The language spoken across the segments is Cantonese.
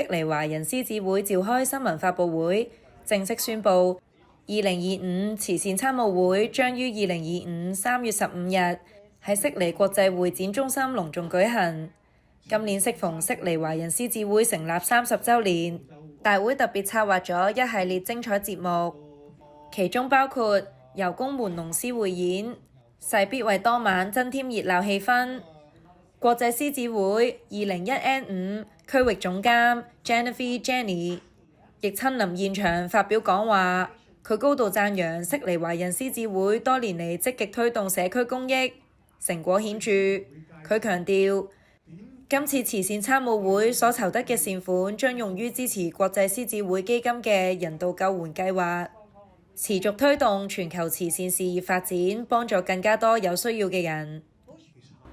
悉尼華人獅子會召開新聞發佈會，正式宣布2025慈善參務會將於2025 3月15日喺悉尼國際會展中心隆重舉行。今年適逢悉尼華人獅子會成立30週年，大會特別策劃咗一系列精彩節目，其中包括由公門龍獅匯演，勢必為當晚增添熱鬧氣氛。國際獅子會201N5區域總監 Jennifer Jenny 亦親臨現場發表講話，佢高度讚揚悉尼華人獅子會多年嚟積極推動社區公益，成果顯著。佢強調，今次慈善參務會所籌得嘅善款將用於支持國際獅子會基金嘅人道救援計劃，持續推動全球慈善事業發展，幫助更加多有需要嘅人。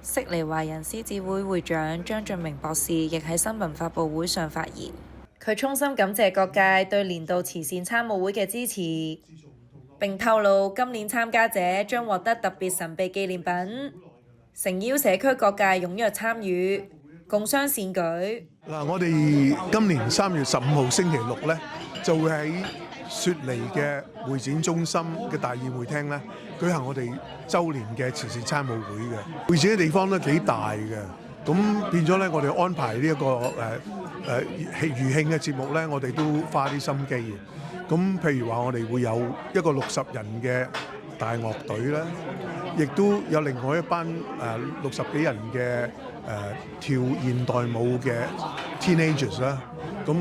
悉尼華人獅子會會長張俊明博士亦喺新聞發佈會上發言，佢衷心感謝各界對年度慈善參務會嘅支持，並透露今年參加者將獲得特別神秘紀念品，誠邀社區各界踴躍參與，共襄善舉。我哋今年3月15號星期六咧，就會喺雪梨嘅會展中心嘅大宴會廳咧，舉行我哋週年嘅慈善參務會嘅。會展嘅地方都幾大嘅，咁變咗咧，我哋安排呢一個餘慶嘅節目咧，我哋都花啲心機嘅。咁譬如話，我哋會有一個60人嘅大樂隊啦，亦都有另外一班60幾人嘅跳現代舞嘅 teenagers 啦。咁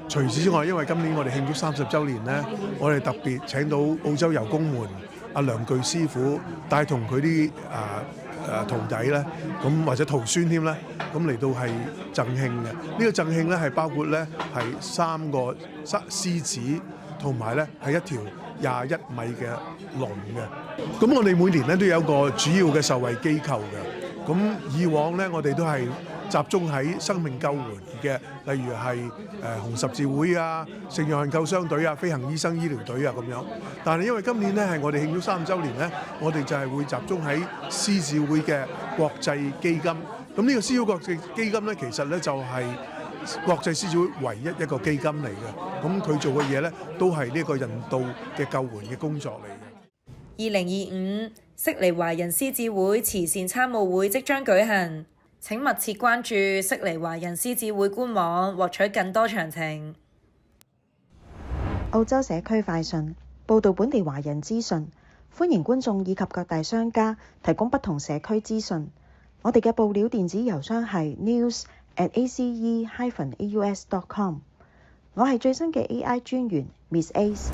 除此之外，因為今年我哋慶祝30週年咧，我哋特別請到澳洲油工門阿梁巨師傅帶同佢啲徒弟咧，咁或者徒孫添啦，咁嚟到係贈慶嘅。呢個贈慶咧係包括咧係3個獅子，同埋咧係一條21米嘅龍嘅。咁我哋每年咧都有一個主要嘅受惠機構嘅。咁以往咧我哋都係集中喺生命救援嘅，例如係紅十字會啊、聖約翰救傷隊啊、飛行醫生醫療隊啊咁樣。但係因為今年咧係我哋慶祝30週年咧，我哋就係會集中喺獅子會嘅國際基金。咁呢個獅子會國際基金咧，其實咧就係國際獅子會唯一一個基金嚟嘅。咁佢做嘅嘢咧，都係呢個人道嘅救援嘅工作嚟嘅。2025悉尼華人獅子會慈善參務會即將舉行。請密切關注悉尼華人獅子會官網，獲取更多詳情。澳洲社區快訊報導本地華人資訊，歡迎觀眾以及各大商家提供不同社區資訊。我哋嘅報料電子郵箱係 news@ace-aus.com。我係最新嘅 AI 專員 Miss Ace。